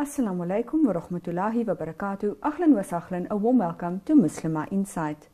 Assalamu alaikum wa rahmatullahi wa barakatuh. Ahlan wa sahlan, a warm welcome to Muslima Insight.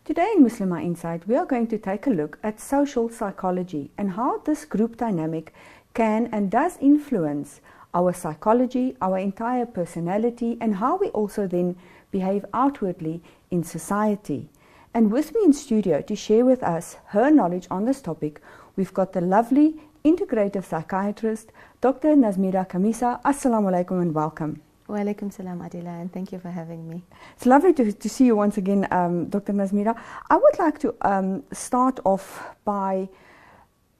Today in Muslima Insight, we are going to take a look at social psychology and how this group dynamic can and does influence our psychology, our entire personality, and how we also then behave outwardly in society. And with me in studio to share with us her knowledge on this topic, we've got the lovely integrative psychiatrist, Dr. Nazmira Khamisa. Assalamu alaikum and welcome. Wa alaikum salam, Adila, and thank you for having me. It's lovely to see you once again, Dr. Nazmira. I would like to start off by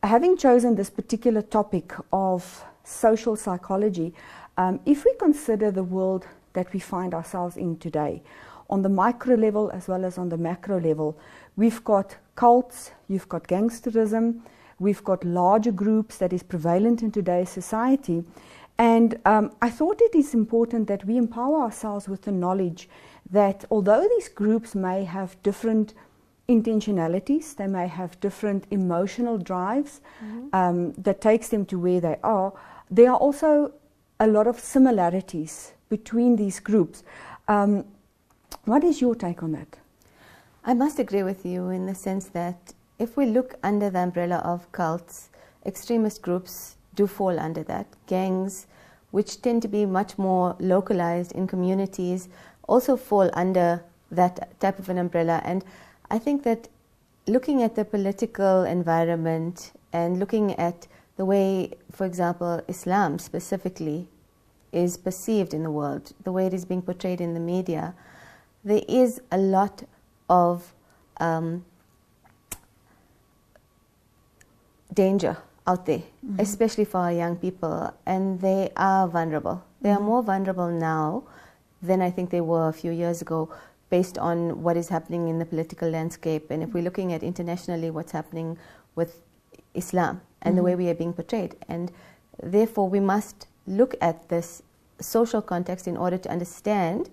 having chosen this particular topic of social psychology. If we consider the world that we find ourselves in today, on the micro level as well as on the macro level, we've got cults, you've got gangsterism, we've got larger groups that is prevalent in today's society. And I thought it is important that we empower ourselves with the knowledge that although these groups may have different intentionalities, they may have different emotional drives that takes them to where they are, there are also a lot of similarities between these groups. What is your take on that? I must agree with you in the sense that if we look under the umbrella of cults, extremist groups do fall under that. Gangs, which tend to be much more localized in communities, also fall under that type of an umbrella. And I think that looking at the political environment and looking at the way, for example, Islam specifically is perceived in the world, the way it is being portrayed in the media, there is a lot of danger out there, especially for our young people, and they are vulnerable. They are more vulnerable now than I think they were a few years ago, based on what is happening in the political landscape. And if we're looking at internationally what's happening with Islam and the way we are being portrayed, and therefore we must look at this social context in order to understand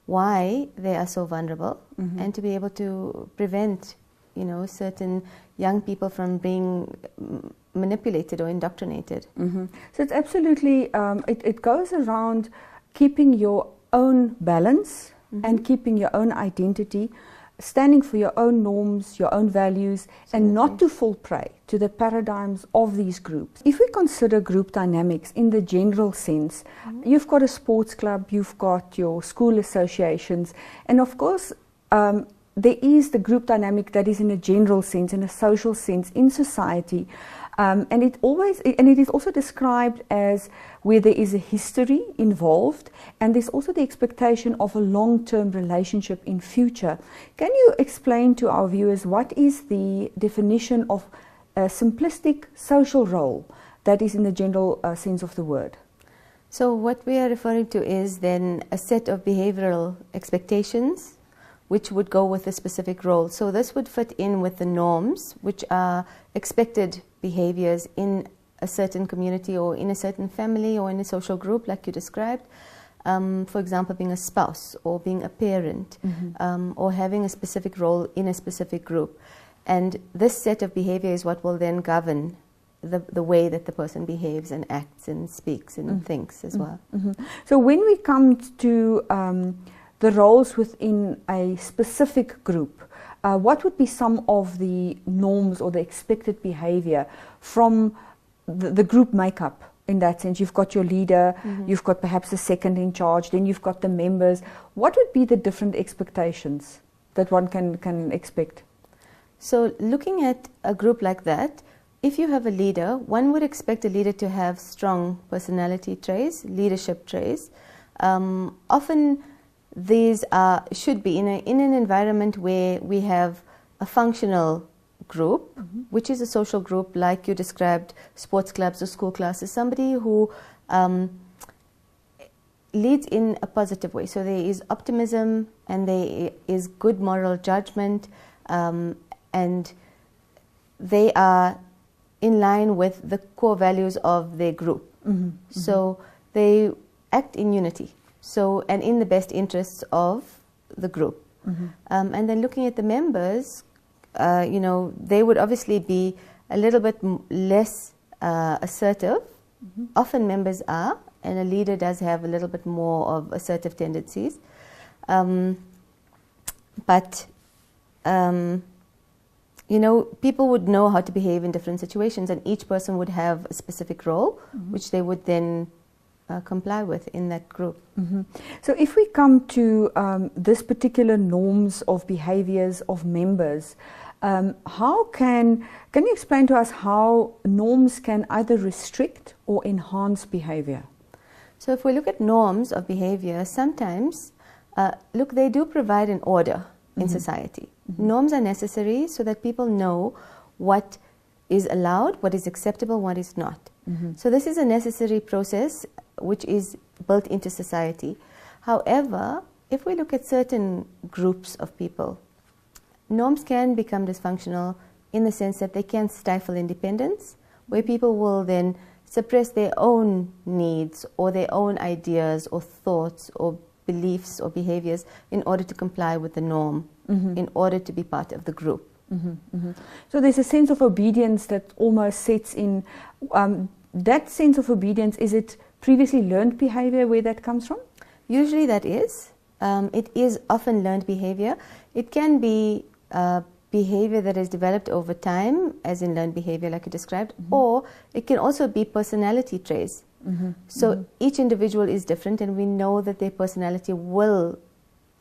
why they are so vulnerable and to be able to prevent, you know, certain young people from being manipulated or indoctrinated. So it's absolutely, it goes around keeping your own balance and keeping your own identity, standing for your own norms, your own values, and not to fall prey to the paradigms of these groups. If we consider group dynamics in the general sense, you've got a sports club, you've got your school associations, and of course there is the group dynamic that is in a general sense, in a social sense, in society. And it is also described as where there is a history involved, and there's also the expectation of a long-term relationship in future. Can you explain to our viewers what is the definition of a simplistic social role that is in the general sense of the word? So what we are referring to is then a set of behavioral expectations which would go with a specific role. So this would fit in with the norms, which are expected behaviors in a certain community or in a certain family or in a social group like you described. For example, being a spouse or being a parent or having a specific role in a specific group. And this set of behavior is what will then govern the way that the person behaves and acts and speaks and thinks as well. So when we come to the roles within a specific group, what would be some of the norms or the expected behavior from the group makeup in that sense? You've got your leader, you've got perhaps the second in charge, then you've got the members. What would be the different expectations that one can expect? So looking at a group like that, if you have a leader, one would expect a leader to have strong personality traits, leadership traits. Often these should be in an environment where we have a functional group, which is a social group like you described, sports clubs or school classes, somebody who leads in a positive way. So there is optimism and there is good moral judgment, and they are in line with the core values of their group. So they act in unity. So, and in the best interests of the group. And then looking at the members, you know, they would obviously be a little bit less assertive. Often members are, and a leader does have a little bit more of assertive tendencies. You know, people would know how to behave in different situations, and each person would have a specific role, which they would then comply with in that group. So if we come to this particular norms of behaviors of members, how can you explain to us how norms can either restrict or enhance behavior? So if we look at norms of behavior, sometimes, look, they do provide an order in society. Norms are necessary so that people know what is allowed, what is acceptable, what is not. So this is a necessary process which is built into society. However, if we look at certain groups of people, norms can become dysfunctional in the sense that they can stifle independence, where people will then suppress their own needs or their own ideas or thoughts or beliefs or behaviors in order to comply with the norm, in order to be part of the group. So there's a sense of obedience that almost sets in. That sense of obedience, is it previously learned behavior where that comes from? Usually that is. It is often learned behavior. It can be behavior that is developed over time, as in learned behavior like you described, or it can also be personality traits. So each individual is different, and we know that their personality will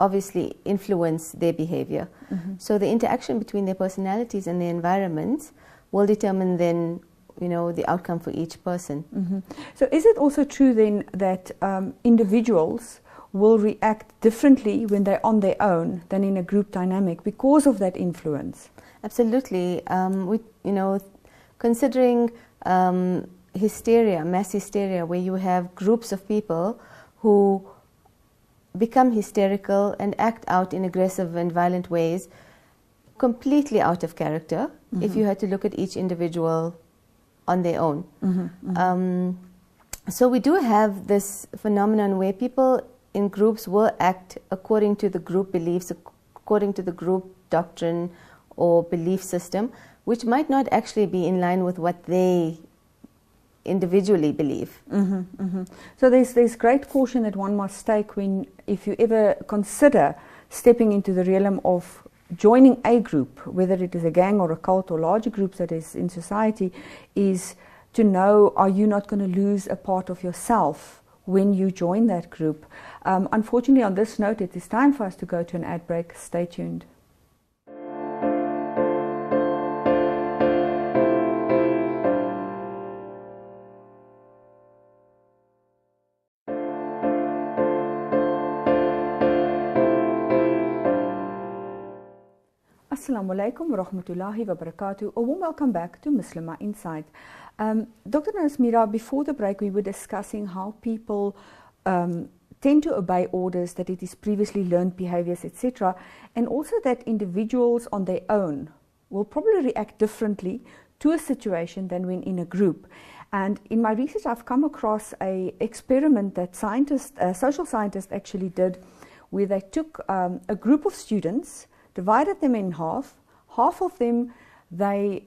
obviously influence their behavior. So the interaction between their personalities and their environments will determine then, you know, the outcome for each person. So is it also true then that individuals will react differently when they're on their own than in a group dynamic because of that influence? Absolutely. You know, considering hysteria, mass hysteria, where you have groups of people who become hysterical and act out in aggressive and violent ways, completely out of character, if you had to look at each individual on their own. So we do have this phenomenon where people in groups will act according to the group beliefs, according to the group doctrine or belief system, which might not actually be in line with what they individually believe. So there's great caution that one must take if you ever consider stepping into the realm of joining a group, whether it is a gang or a cult or larger groups that is in society, is to know, are you not going to lose a part of yourself when you join that group? Unfortunately, on this note, it is time for us to go to an ad break. Stay tuned. Assalamu alaikum wa rahmatullahi wa barakatuh. A warm welcome back to Muslima Insight. Dr. Nazmira, before the break we were discussing how people tend to obey orders, that it is previously learned behaviors, etc. And also that individuals on their own will probably react differently to a situation than when in a group. And in my research I've come across an experiment that social scientists actually did, where they took a group of students, divided them in half of them they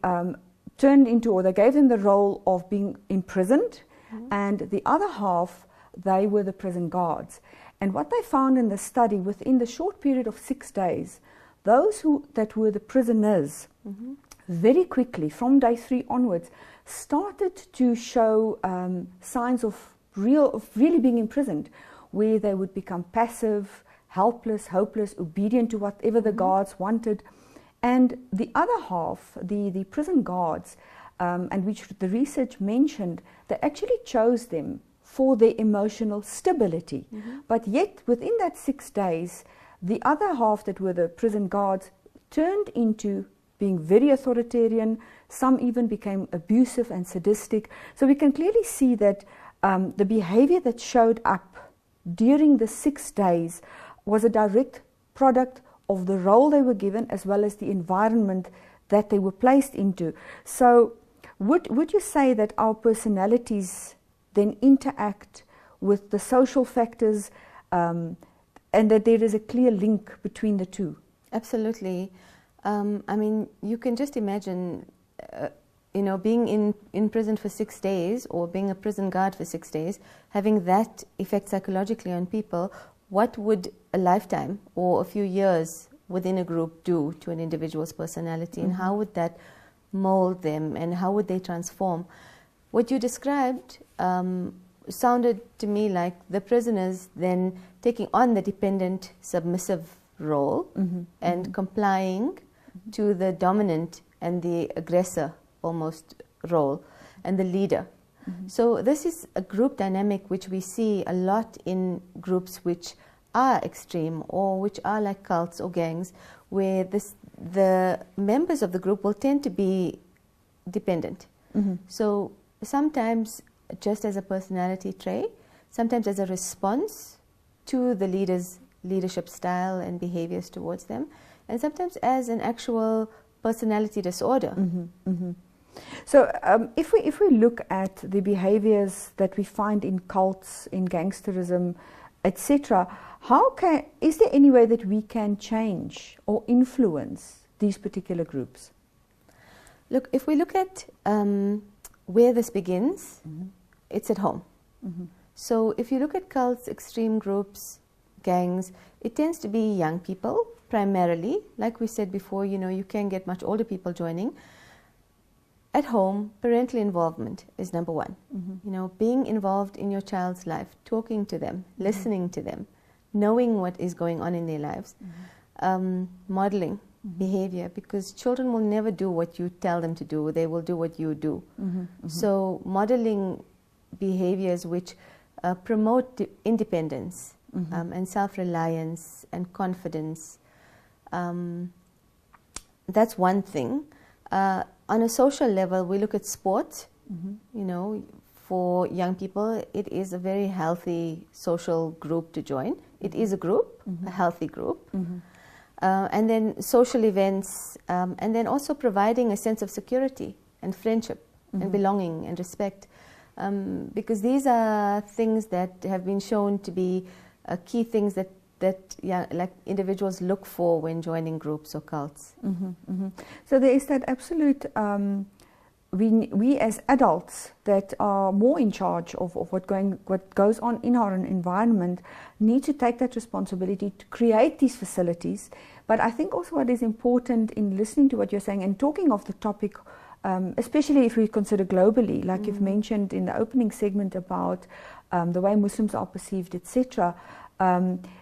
turned into, or they gave them the role of being imprisoned, and the other half, they were the prison guards. And what they found in the study, within the short period of 6 days, those that were the prisoners, very quickly, from day 3 onwards, started to show signs of really being imprisoned, where they would become passive, helpless, hopeless, obedient to whatever the guards wanted. And the other half, the prison guards, and which the research mentioned, they actually chose them for their emotional stability. But yet, within that 6 days, the other half that were the prison guards turned into being very authoritarian. Some even became abusive and sadistic. So we can clearly see that the behavior that showed up during the 6 days was a direct product of the role they were given, as well as the environment that they were placed into. So would you say that our personalities then interact with the social factors, and that there is a clear link between the two? Absolutely. I mean, you can just imagine you know, being in prison for 6 days, or being a prison guard for 6 days, having that effect psychologically on people, what would a lifetime or a few years within a group do to an individual's personality, and how would that mold them, and how would they transform? What you described sounded to me like the prisoners then taking on the dependent, submissive role and complying to the dominant and the aggressor almost role, and the leader. So this is a group dynamic which we see a lot in groups which are extreme, or which are like cults or gangs, where the members of the group will tend to be dependent. So sometimes just as a personality trait, sometimes as a response to the leader's leadership style and behaviors towards them, and sometimes as an actual personality disorder. So if we look at the behaviors that we find in cults, in gangsterism, etc., is there any way that we can change or influence these particular groups? Look, if we look at where this begins, it's at home. So if you look at cults, extreme groups, gangs, it tends to be young people primarily. Like we said before, you know, you can get much older people joining. At home, parental involvement is number one. You know, being involved in your child's life, talking to them, listening to them, knowing what is going on in their lives, modeling behavior, because children will never do what you tell them to do, they will do what you do. So modeling behaviors which promote independence and self-reliance and confidence, that's one thing. On a social level, we look at sport. You know, for young people, it is a very healthy social group to join. It is a group, a healthy group. And then social events, and then also providing a sense of security and friendship and belonging and respect. Because these are things that have been shown to be key things that like individuals look for when joining groups or cults. So there is that absolute, we as adults that are more in charge of what goes on in our environment need to take that responsibility to create these facilities. But I think also what is important in listening to what you're saying and talking of the topic, especially if we consider globally, like you've mentioned in the opening segment about the way Muslims are perceived, etc.,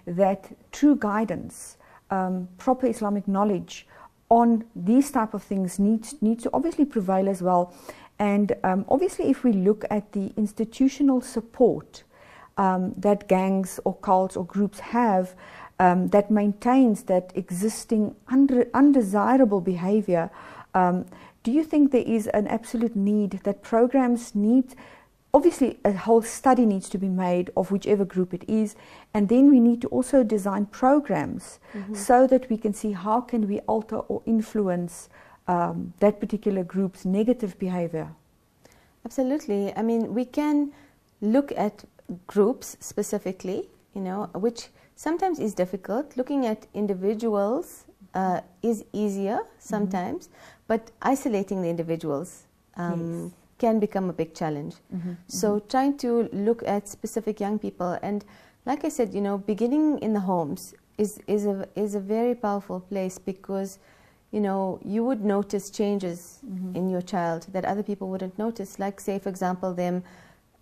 that true guidance, proper Islamic knowledge on these type of things needs to obviously prevail as well. And obviously if we look at the institutional support that gangs or cults or groups have that maintains that existing undesirable behavior, do you think there is an absolute need that programs need? Obviously, a whole study needs to be made of whichever group it is, and then we need to also design programs so that we can see how can we alter or influence that particular group's negative behavior. Absolutely. I mean, we can look at groups specifically, you know, which sometimes is difficult. Looking at individuals is easier sometimes, but isolating the individuals can become a big challenge. So trying to look at specific young people, and like I said, you know, beginning in the homes is a very powerful place, because you know, you would notice changes in your child that other people wouldn't notice, like say for example them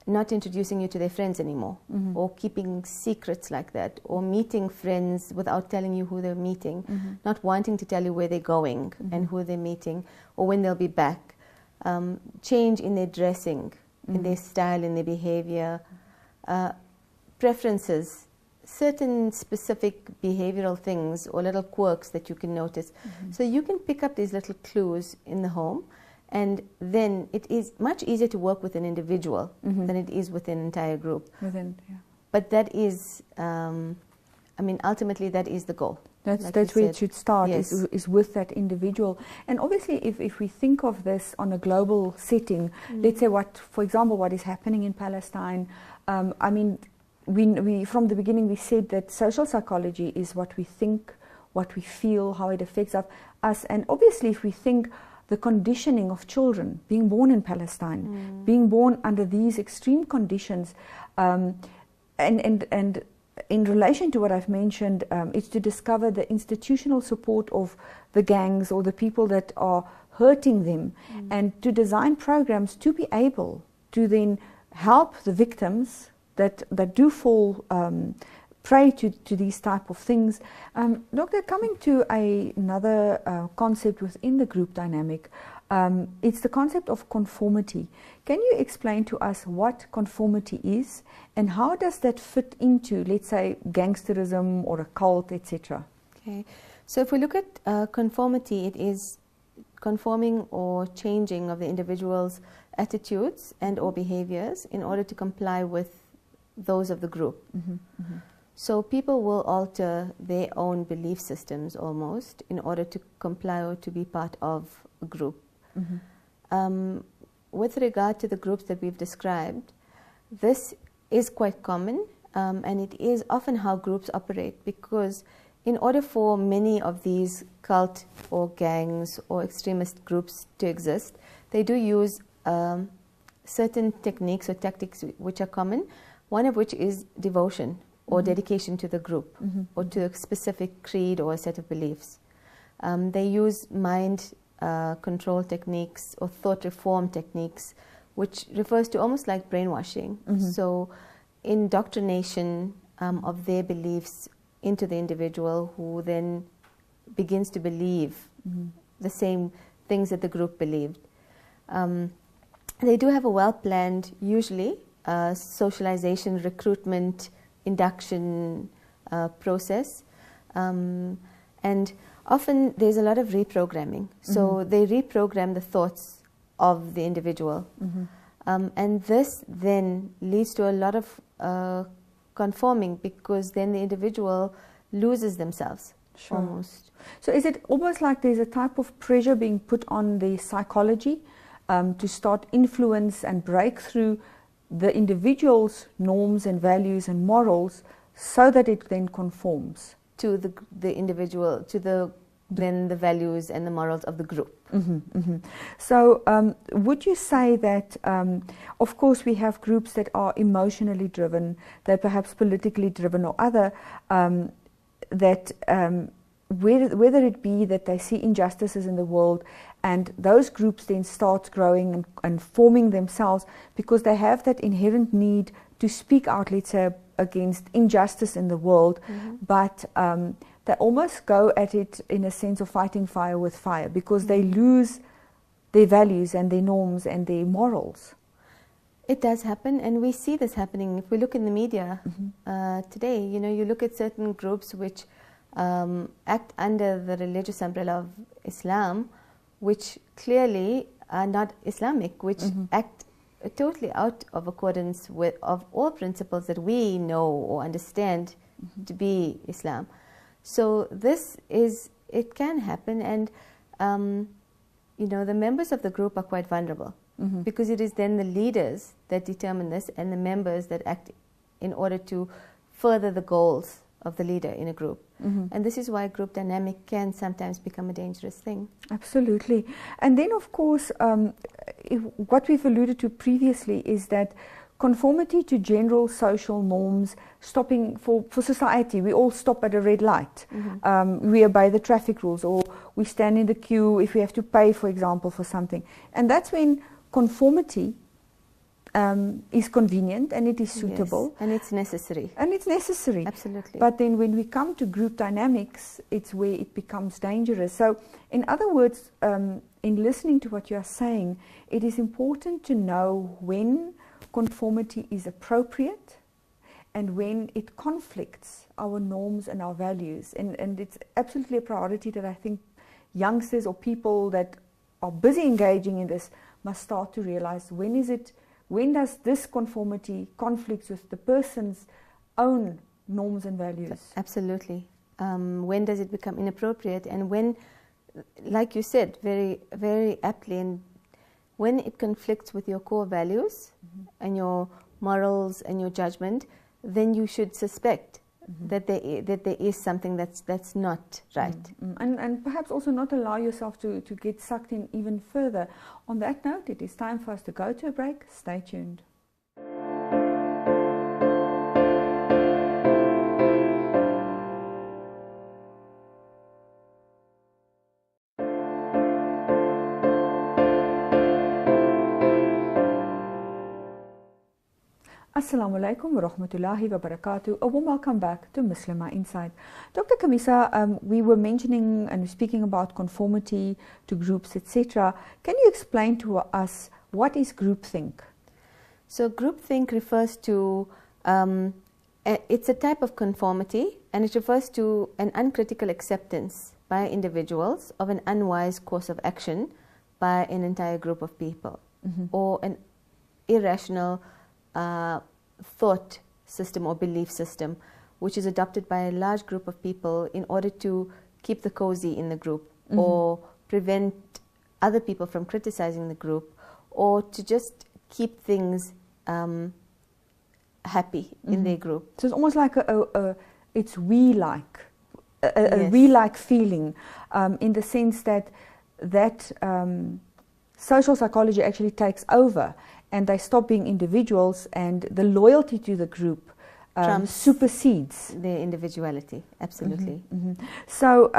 not introducing you to their friends anymore, or keeping secrets like that, or meeting friends without telling you who they're meeting, not wanting to tell you where they're going and who they're meeting or when they'll be back. Change in their dressing, in their style, in their behavior, preferences, certain specific behavioral things or little quirks that you can notice. So you can pick up these little clues in the home, and then it is much easier to work with an individual than it is with an entire group. But that is, I mean, ultimately that is the goal. That's where it should start, is with that individual. And obviously if we think of this on a global setting, let's say for example, what is happening in Palestine, I mean, we from the beginning we said that social psychology is what we think, what we feel, how it affects us. And obviously if we think the conditioning of children, being born in Palestine, being born under these extreme conditions, and in relation to what I've mentioned, it's to discover the institutional support of the gangs or the people that are hurting them, and to design programs to be able to then help the victims that do fall prey to these type of things. Doctor, coming to another concept within the group dynamic, it's the concept of conformity. Can you explain to us what conformity is, and how does that fit into, let's say, gangsterism or a cult, etc.? Okay, so if we look at conformity, it is conforming or changing of the individual's attitudes and or behaviors in order to comply with those of the group. So people will alter their own belief systems almost in order to comply or to be part of a group. With regard to the groups that we've described, this is quite common, and it is often how groups operate, because in order for many of these cult or gangs or extremist groups to exist, they do use certain techniques or tactics which are common, one of which is devotion or dedication to the group or to a specific creed or a set of beliefs. They use mind control techniques or thought reform techniques, which refers to almost like brainwashing. So indoctrination of their beliefs into the individual, who then begins to believe the same things that the group believed. They do have a well-planned, usually, socialization, recruitment, induction process, and often there's a lot of reprogramming. So they reprogram the thoughts of the individual, and this then leads to a lot of conforming, because then the individual loses themselves. Almost. So is it almost like there's a type of pressure being put on the psychology to start influence and break through the individual's norms and values and morals, so that it then conforms to the individual, to the values and the morals of the group. So would you say that, of course, we have groups that are emotionally driven, they're perhaps politically driven or other, that whether it be that they see injustices in the world, and those groups then start growing and forming themselves because they have that inherent need to speak out, let's say, against injustice in the world, but they almost go at it in a sense of fighting fire with fire, because they lose their values and their norms and their morals. It does happen, and we see this happening. If we look in the media today, you look at certain groups which act under the religious umbrella of Islam, which clearly are not Islamic, which act totally out of accordance with of all principles that we know or understand to be Islam. So it can happen, and the members of the group are quite vulnerable, because it is then the leaders that determine this, and the members that act in order to further the goals of the leader in a group. And this is why group dynamic can sometimes become a dangerous thing. Absolutely. And then, of course, what we've alluded to previously is that conformity to general social norms, stopping for society. We all stop at a red light. We obey the traffic rules, or we stand in the queue if we have to pay, for example, for something. And that's when conformity is convenient and it is suitable. Yes, and it's necessary. And it's necessary. Absolutely. But then when we come to group dynamics, it's where it becomes dangerous. So in other words, in listening to what you are saying, it is important to know when conformity is appropriate and when it conflicts our norms and our values. And it's absolutely a priority that I think youngsters or people that are busy engaging in this must start to realize, when does this conformity conflict with the person's own norms and values? Absolutely. When does it become inappropriate? And when, like you said, very, very aptly, and when it conflicts with your core values and your morals and your judgment, then you should suspect that there is something that's not right. And perhaps also not allow yourself to get sucked in even further. On that note, it is time for us to go to a break. Stay tuned. Assalamu alaikum wa rahmatullahi wa barakatuh. A warm welcome back to Muslima Inside. Dr. Kamisa, we were mentioning and speaking about conformity to groups, etc. Can you explain to us what is groupthink? So groupthink refers to, it's a type of conformity, and it refers to an uncritical acceptance by individuals of an unwise course of action by an entire group of people, or an irrational thought system or belief system, which is adopted by a large group of people in order to keep the cozy in the group, or prevent other people from criticizing the group, or to just keep things happy in their group. So it's almost like it's we-like, a Yes. we-like feeling, in the sense that social psychology actually takes over, and they stop being individuals, and the loyalty to the group supersedes their individuality. Absolutely. So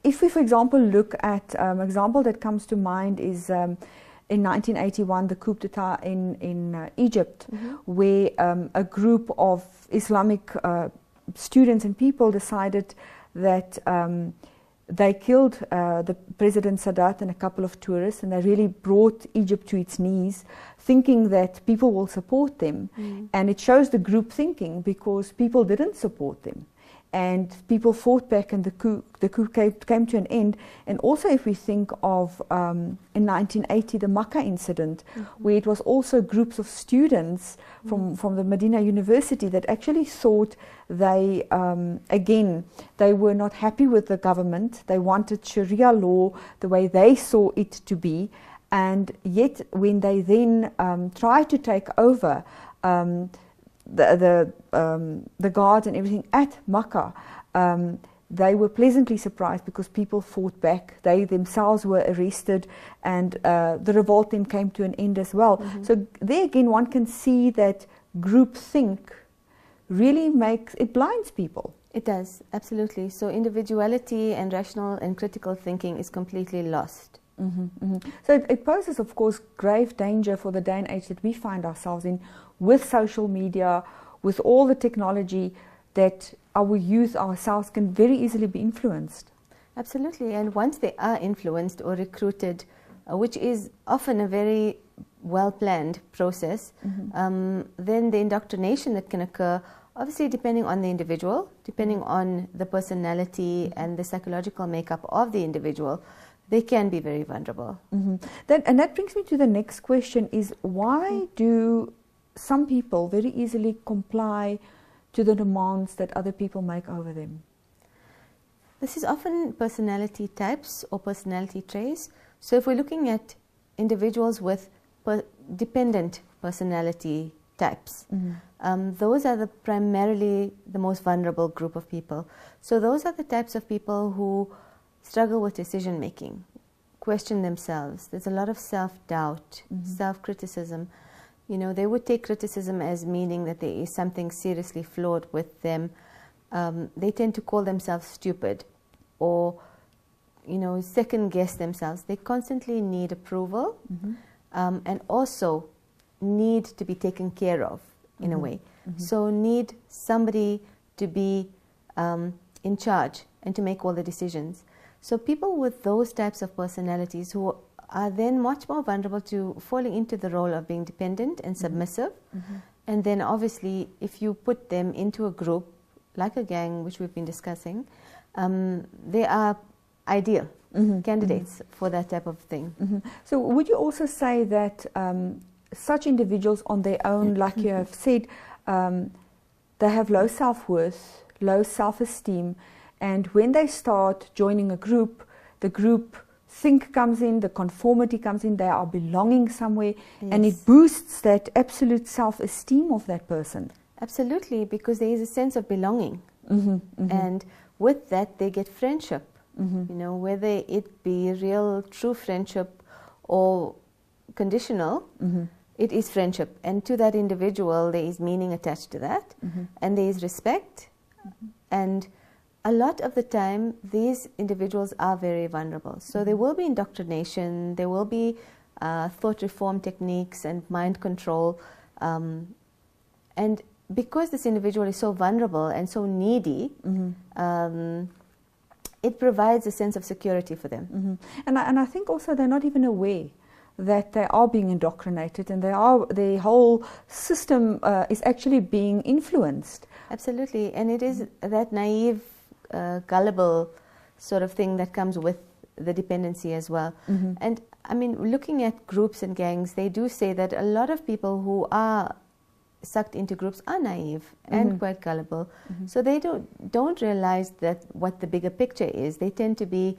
if we, for example, look at an example that comes to mind is in 1981, the coup d'etat in Egypt, where a group of Islamic students and people decided that they killed the President Sadat and a couple of tourists, and they really brought Egypt to its knees, thinking that people will support them. And it shows the group thinking, because people didn't support them. And people fought back, and the coup came to an end. And also, if we think of in 1980, the Makkah incident, where it was also groups of students from the Medina University that actually thought they, again, they were not happy with the government. They wanted Sharia law the way they saw it to be. And yet, when they then tried to take over the guards and everything at Makkah, they were pleasantly surprised, because people fought back. They themselves were arrested, and the revolt then came to an end as well. So there again, one can see that groupthink really blinds people. It does, absolutely. So individuality and rational and critical thinking is completely lost. So it poses, of course, grave danger for the day and age that we find ourselves in, with social media, with all the technology, that our youth ourselves can very easily be influenced. Absolutely, and once they are influenced or recruited, which is often a very well-planned process, then the indoctrination that can occur, obviously depending on the individual, depending on the personality and the psychological makeup of the individual, they can be very vulnerable. And that brings me to the next question, is why do some people very easily comply to the demands that other people make over them? This is often personality types or personality traits. So if we're looking at individuals with dependent personality types, those are primarily the most vulnerable group of people. So those are the types of people who struggle with decision making, question themselves. There's a lot of self-doubt, self-criticism. You know, they would take criticism as meaning that there is something seriously flawed with them. They tend to call themselves stupid, or, you know, second guess themselves. They constantly need approval, and also need to be taken care of in a way. So need somebody to be in charge and to make all the decisions. So people with those types of personalities who are then much more vulnerable to falling into the role of being dependent and submissive. And then obviously if you put them into a group like a gang, which we've been discussing, they are ideal candidates for that type of thing. So would you also say that such individuals on their own, like you have said, they have low self-worth, low self-esteem, and when they start joining a group, the group think comes in, the conformity comes in, they are belonging somewhere, and it boosts that absolute self-esteem of that person. Absolutely, because there is a sense of belonging And with that, they get friendship. You know, whether it be real, true friendship or conditional, it is friendship. And to that individual, there is meaning attached to that, and there is respect. And a lot of the time, these individuals are very vulnerable. So there will be indoctrination, there will be thought reform techniques and mind control. And because this individual is so vulnerable and so needy, it provides a sense of security for them. And I think also they're not even aware that they are being indoctrinated, and the whole system is actually being influenced. Absolutely. And it is that naive, gullible sort of thing that comes with the dependency as well. And I mean, looking at groups and gangs, they do say that a lot of people who are sucked into groups are naive and quite gullible. So they don't realize that what the bigger picture is. They tend to be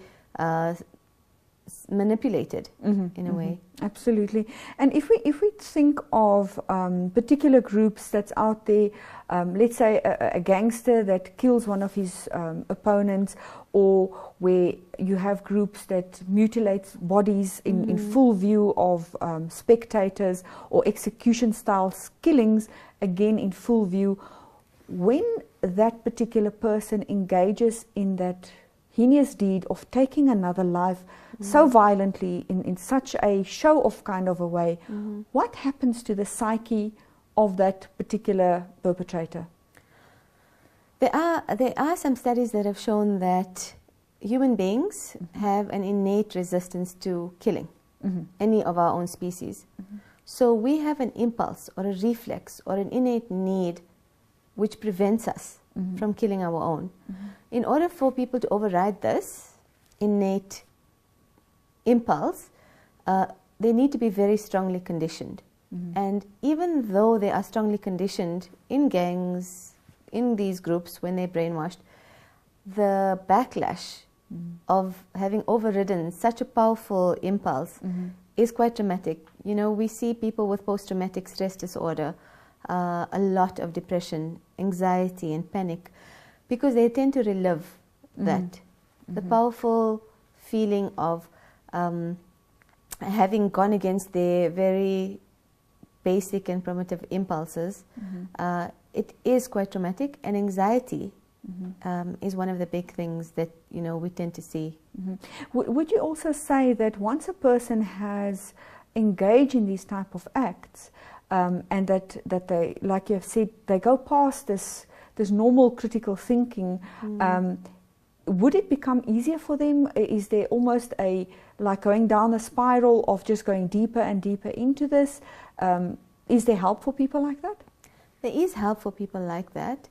manipulated in a way. Absolutely. And if we think of particular groups that's out there, let's say a gangster that kills one of his opponents, or where you have groups that mutilate bodies in full view of spectators, or execution style killings again in full view, when that particular person engages in that heinous deed of taking another life so violently in such a show off kind of a way, what happens to the psyche of that particular perpetrator? There are some studies that have shown that human beings have an innate resistance to killing any of our own species. So we have an impulse or a reflex or an innate need which prevents us from killing our own. In order for people to override this innate impulse, they need to be very strongly conditioned. And even though they are strongly conditioned in gangs, in these groups, when they're brainwashed, the backlash of having overridden such a powerful impulse is quite dramatic. You know, we see people with post-traumatic stress disorder, a lot of depression, anxiety and panic, because they tend to relive that. The powerful feeling of having gone against their very basic and primitive impulses, it is quite traumatic, and anxiety is one of the big things that, you know, we tend to see. Would you also say that once a person has engaged in these type of acts, and that they, like you have said, they go past this normal critical thinking, would it become easier for them? Is there almost like going down a spiral of just going deeper and deeper into this? Is there help for people like that? There is help for people like that.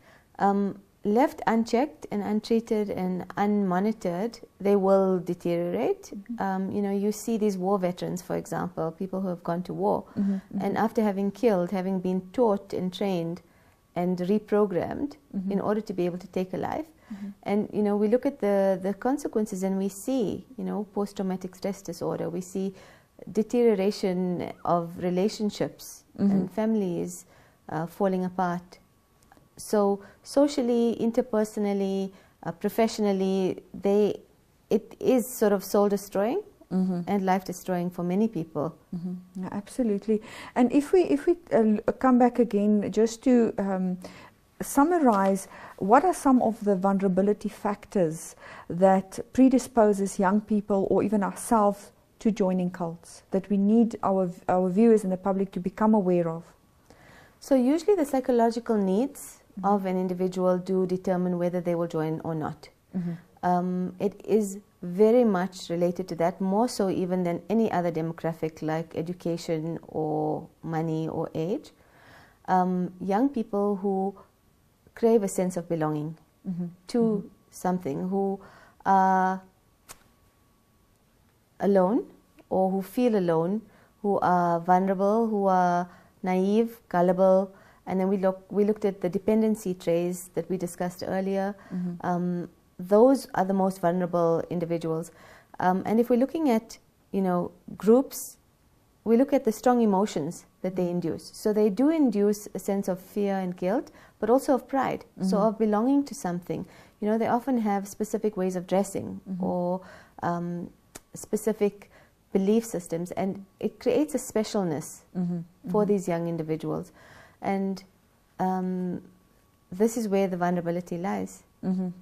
Left unchecked and untreated and unmonitored, they will deteriorate. You know, you see these war veterans, for example, people who have gone to war, and after having killed, having been taught and trained and reprogrammed in order to be able to take a life. And, you know, we look at the consequences, and we see, you know, post-traumatic stress disorder. We see deterioration of relationships and families falling apart. So socially, interpersonally, professionally, it is sort of soul-destroying and life-destroying for many people. Yeah, absolutely. And if we come back again, just to summarize, what are some of the vulnerability factors that predisposes young people, or even ourselves, to joining cults, that we need our viewers and the public to become aware of? So usually the psychological needs of an individual do determine whether they will join or not. It is very much related to that, more so even than any other demographic like education or money or age. Young people who crave a sense of belonging to something, who are alone or who feel alone, who are vulnerable, who are naive, gullible, and then we looked at the dependency traits that we discussed earlier. Those are the most vulnerable individuals. And if we're looking at, you know, groups, we look at the strong emotions that they induce. So they do induce a sense of fear and guilt, but also of pride, so of belonging to something. You know, they often have specific ways of dressing or specific belief systems, and it creates a specialness for these young individuals. And this is where the vulnerability lies.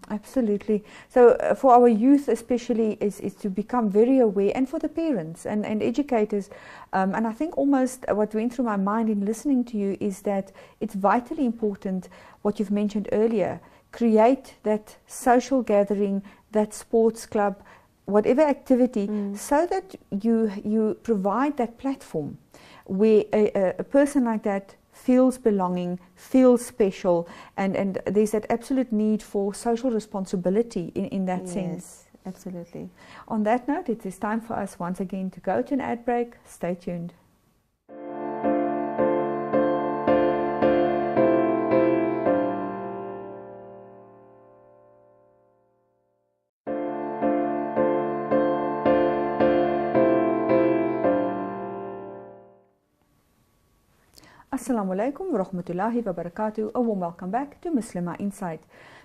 Absolutely. So for our youth especially is to become very aware, and for the parents and educators, and I think almost what went through my mind in listening to you is that it's vitally important what you've mentioned earlier. Create that social gathering, that sports club, whatever activity, so that you provide that platform where a person like that feels belonging, feels special, and there's that absolute need for social responsibility in that sense. Yes, absolutely. On that note, it is time for us once again to go to an ad break. Stay tuned. Assalamu alaikum wa rahmatullahi wa barakatuh. A warm welcome back to Muslima Insight.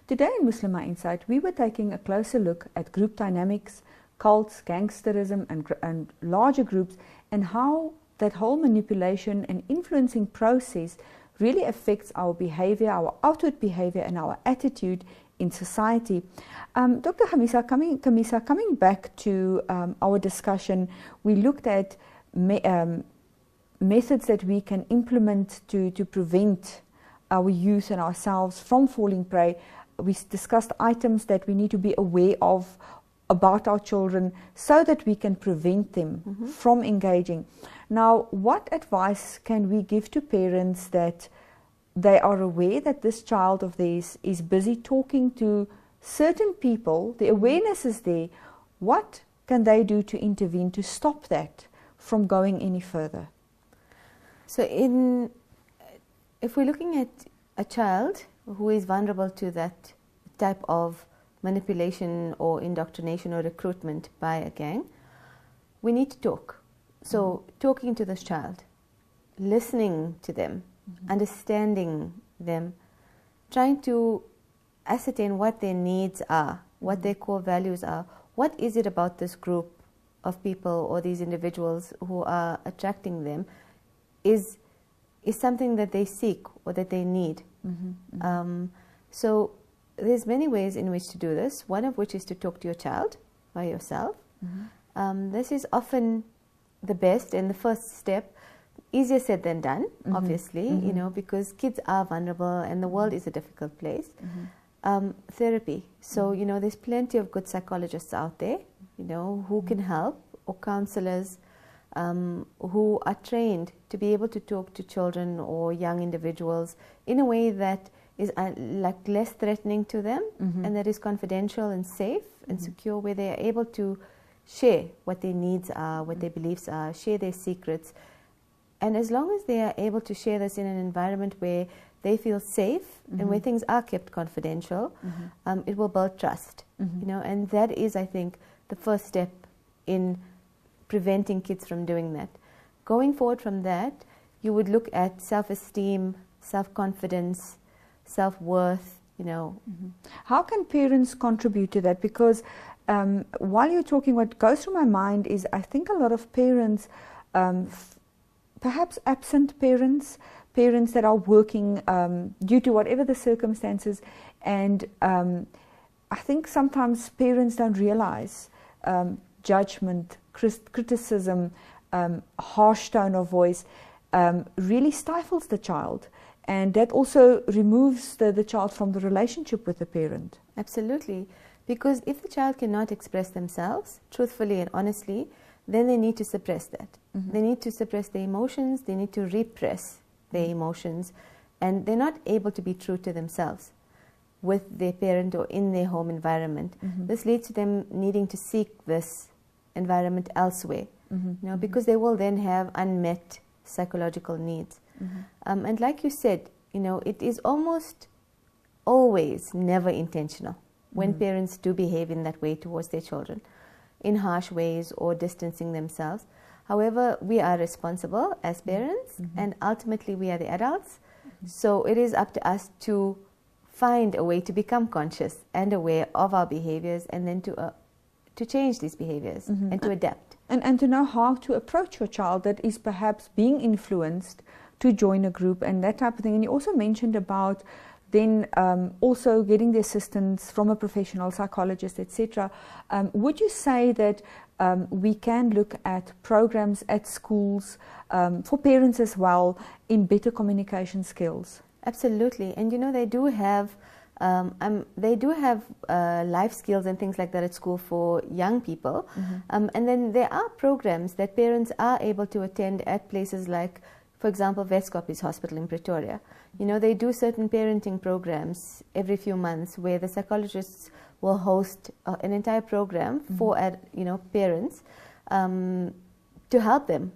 Today in Muslima Insight, we were taking a closer look at group dynamics, cults, gangsterism, and larger groups, and how that whole manipulation and influencing process really affects our behavior, our outward behavior, and our attitude in society. Dr. Kamisa, coming back to our discussion, we looked at methods that we can implement to prevent our youth and ourselves from falling prey. We discussed items that we need to be aware of about our children so that we can prevent them from engaging. Now, what advice can we give to parents that they are aware that this child of theirs is busy talking to certain people, the awareness is there, what can they do to intervene to stop that from going any further? So if we're looking at a child who is vulnerable to that type of manipulation or indoctrination or recruitment by a gang, we need to talk. So talking to this child, listening to them, understanding them, trying to ascertain what their needs are, what their core values are, what is it about this group of people or these individuals who are attracting them is something that they seek or that they need. So there's many ways in which to do this, one of which is to talk to your child by yourself. This is often the best and the first step. Easier said than done, obviously, you know, because kids are vulnerable and the world is a difficult place. Therapy. So, you know, there's plenty of good psychologists out there, you know, who can help, or counselors who are trained to be able to talk to children or young individuals in a way that is like less threatening to them and that is confidential and safe and secure, where they are able to share what their needs are, what their beliefs are, share their secrets. And as long as they are able to share this in an environment where they feel safe and where things are kept confidential, it will build trust. You know, and that is, I think, the first step in preventing kids from doing that. Going forward from that, you would look at self-esteem, self-confidence, self-worth, you know. How can parents contribute to that? Because while you're talking, what goes through my mind is I think a lot of parents, perhaps absent parents that are working due to whatever the circumstances, and I think sometimes parents don't realize judgment, criticism, harsh tone of voice really stifles the child, and that also removes the child from the relationship with the parent. Absolutely, because if the child cannot express themselves truthfully and honestly, then they need to suppress that. They need to suppress their emotions, they need to repress their emotions, and they're not able to be true to themselves with their parent or in their home environment. This leads to them needing to seek this environment elsewhere, you know, because they will then have unmet psychological needs. And like you said, you know, it is almost always never intentional when parents do behave in that way towards their children, in harsh ways or distancing themselves. However, we are responsible as parents, and ultimately we are the adults. So it is up to us to find a way to become conscious and aware of our behaviors, and then to change these behaviors and to adapt. And to know how to approach your child that is perhaps being influenced to join a group and that type of thing. And you also mentioned about then also getting the assistance from a professional psychologist, etc. Would you say that we can look at programs at schools for parents as well in better communication skills? Absolutely, and you know they do have life skills and things like that at school for young people, and then there are programs that parents are able to attend at places like, for example, Westkoppies Hospital in Pretoria. You know, they do certain parenting programs every few months where the psychologists will host an entire program for parents to help them,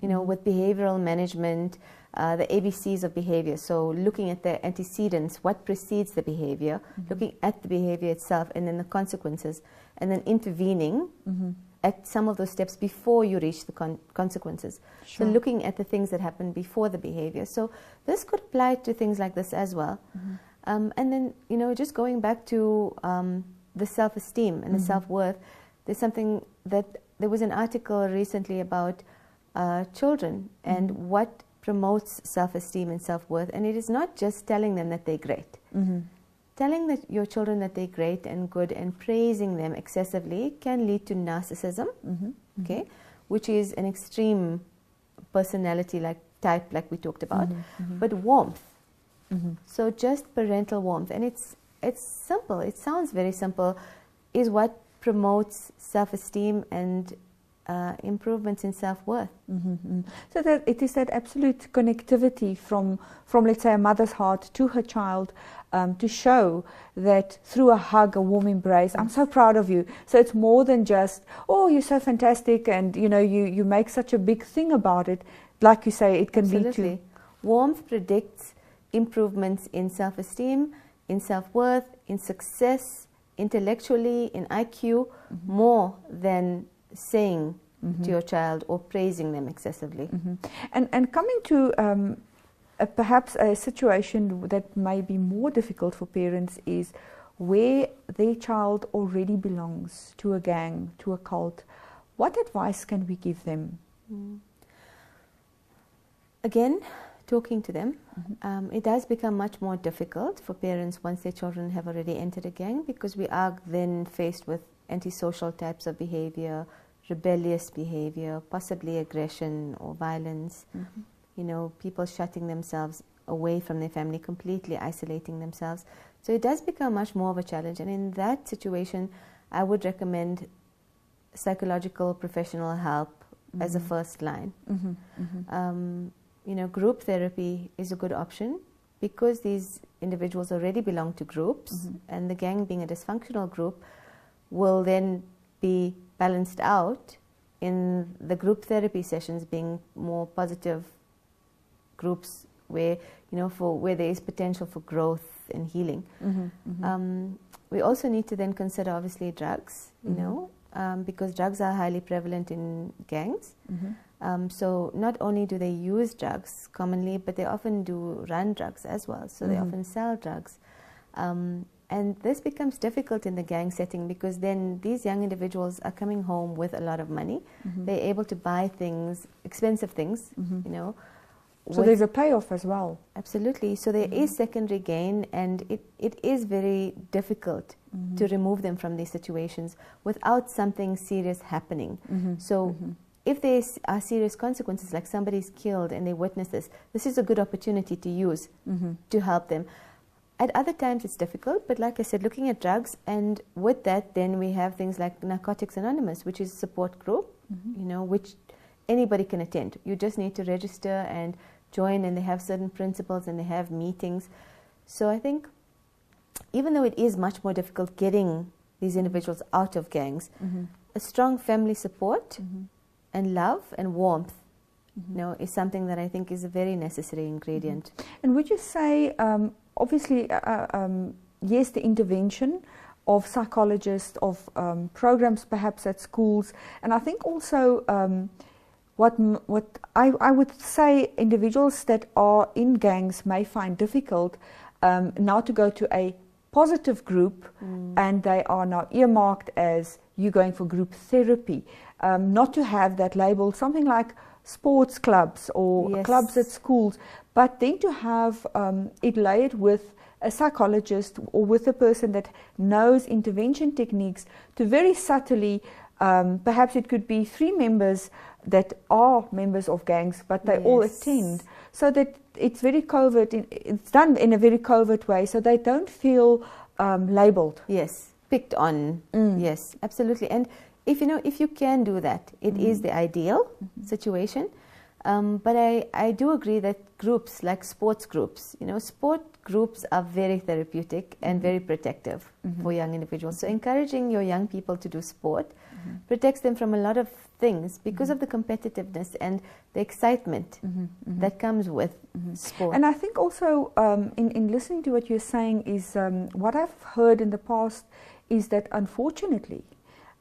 you know, with behavioral management, the ABCs of behavior. So looking at the antecedents, what precedes the behavior, looking at the behavior itself, and then the consequences, and then intervening at some of those steps before you reach the consequences. Sure. So looking at the things that happen before the behavior. So this could apply to things like this as well. And then, you know, just going back to the self-esteem and the self-worth, there was an article recently about children and what promotes self-esteem and self-worth, and it is not just telling them that they're great. Telling your children that they're great and good and praising them excessively can lead to narcissism, okay, which is an extreme personality type like we talked about, but warmth. So just parental warmth, and it's simple. It sounds very simple, is what promotes self-esteem and improvements in self-worth. So that it is that absolute connectivity from let's say a mother's heart to her child, to show that through a hug, a warm embrace, I'm so proud of you. So it's more than just, oh, you're so fantastic, and you know, you make such a big thing about it. Like you say, it can lead to warmth predicts improvements in self-esteem, in self-worth, in success, intellectually, in IQ, more than saying to your child or praising them excessively. And coming to perhaps a situation that may be more difficult for parents is where their child already belongs to a gang, to a cult. What advice can we give them? Again, talking to them. It does become much more difficult for parents once their children have already entered a gang, because we are then faced with antisocial types of behavior, rebellious behavior, possibly aggression or violence, you know, people shutting themselves away from their family, completely isolating themselves. So it does become much more of a challenge, and in that situation I would recommend psychological professional help as a first line. You know, group therapy is a good option, because these individuals already belong to groups, and the gang being a dysfunctional group will then be balanced out in the group therapy sessions being more positive groups where, you know, where there is potential for growth and healing. We also need to then consider obviously drugs, you know, because drugs are highly prevalent in gangs. So not only do they use drugs commonly, but they often do run drugs as well. So they often sell drugs. And this becomes difficult in the gang setting, because then these young individuals are coming home with a lot of money. They're able to buy things, expensive things, you know. So there's a payoff as well. Absolutely. So there is secondary gain, and it is very difficult to remove them from these situations without something serious happening. So if there are serious consequences, like somebody's killed and they witness this is a good opportunity to use to help them. At other times it's difficult, but like I said, looking at drugs, and with that then we have things like Narcotics Anonymous, which is a support group, you know, which anybody can attend. You just need to register and join, and they have certain principles and they have meetings. So I think even though it is much more difficult getting these individuals out of gangs, a strong family support and love and warmth, you know, is something that I think is a very necessary ingredient. And would you say, obviously, yes, the intervention of psychologists, of programs perhaps at schools, and I think also what I would say individuals that are in gangs may find difficult now to go to a positive group, and they are now earmarked as you going for group therapy, not to have that label, something like sports clubs or Yes. clubs at schools, but then to have it layered with a psychologist or with a person that knows intervention techniques to very subtly, perhaps it could be 3 members that are members of gangs, but they all Yes. attend, so that it's very covert, it's done in a very covert way, so they don't feel labeled. Yes, picked on. Yes, absolutely. And if you can do that, it is the ideal situation. But I do agree that groups like sports groups, sport groups are very therapeutic and very protective for young individuals. So encouraging your young people to do sport protects them from a lot of things because of the competitiveness and the excitement that comes with sport. And I think also in listening to what you're saying is what I've heard in the past is that unfortunately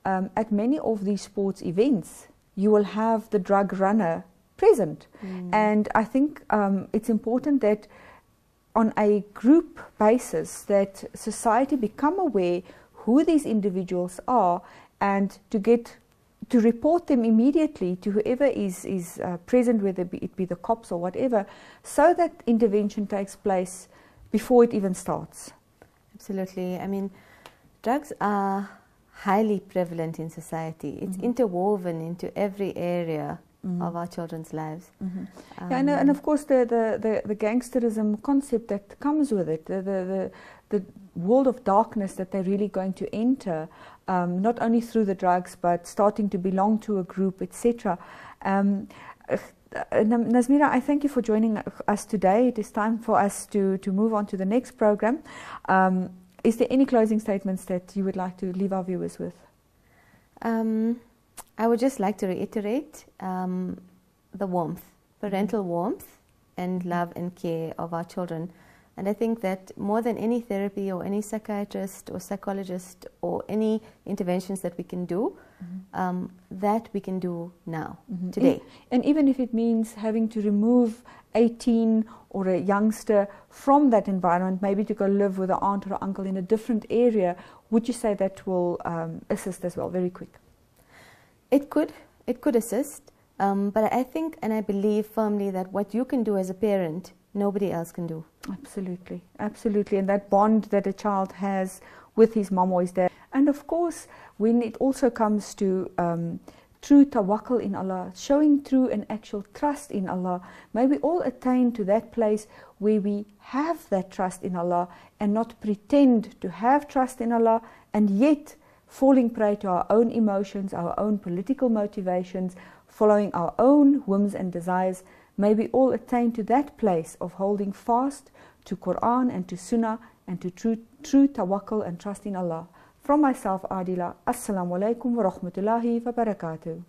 at many of these sports events you will have the drug runner present. And I think it's important that on a group basis that society become aware who these individuals are and to report them immediately to whoever is present, whether it be the cops or whatever, so that intervention takes place before it even starts. Absolutely. I mean, drugs are highly prevalent in society. It's interwoven into every area of our children's lives. Yeah, and of course the gangsterism concept that comes with it, the world of darkness that they're really going to enter, not only through the drugs but starting to belong to a group, etc. Nazmira, I thank you for joining us today. It is time for us to move on to the next program. Is there any closing statements that you would like to leave our viewers with? I would just like to reiterate the warmth, parental warmth and love and care of our children. And I think that more than any therapy or any psychiatrist or psychologist or any interventions that we can do, that we can do now, today. And even if it means having to remove a teen or a youngster from that environment, maybe to go live with an aunt or uncle in a different area, would you say that will assist as well? Very quick. It could assist, but I think and I believe firmly that what you can do as a parent, nobody else can do. Absolutely, absolutely. And that bond that a child has with his mom or his dad. And of course, when it also comes to true tawakkul in Allah, showing true and actual trust in Allah, may we all attain to that place where we have that trust in Allah and not pretend to have trust in Allah and yet falling prey to our own emotions, our own political motivations, following our own whims and desires. May we all attain to that place of holding fast to Quran and to Sunnah and to true tawakkul and trust in Allah. From myself, Adila, Assalamu alaikum wa rahmatullahi wa barakatuh.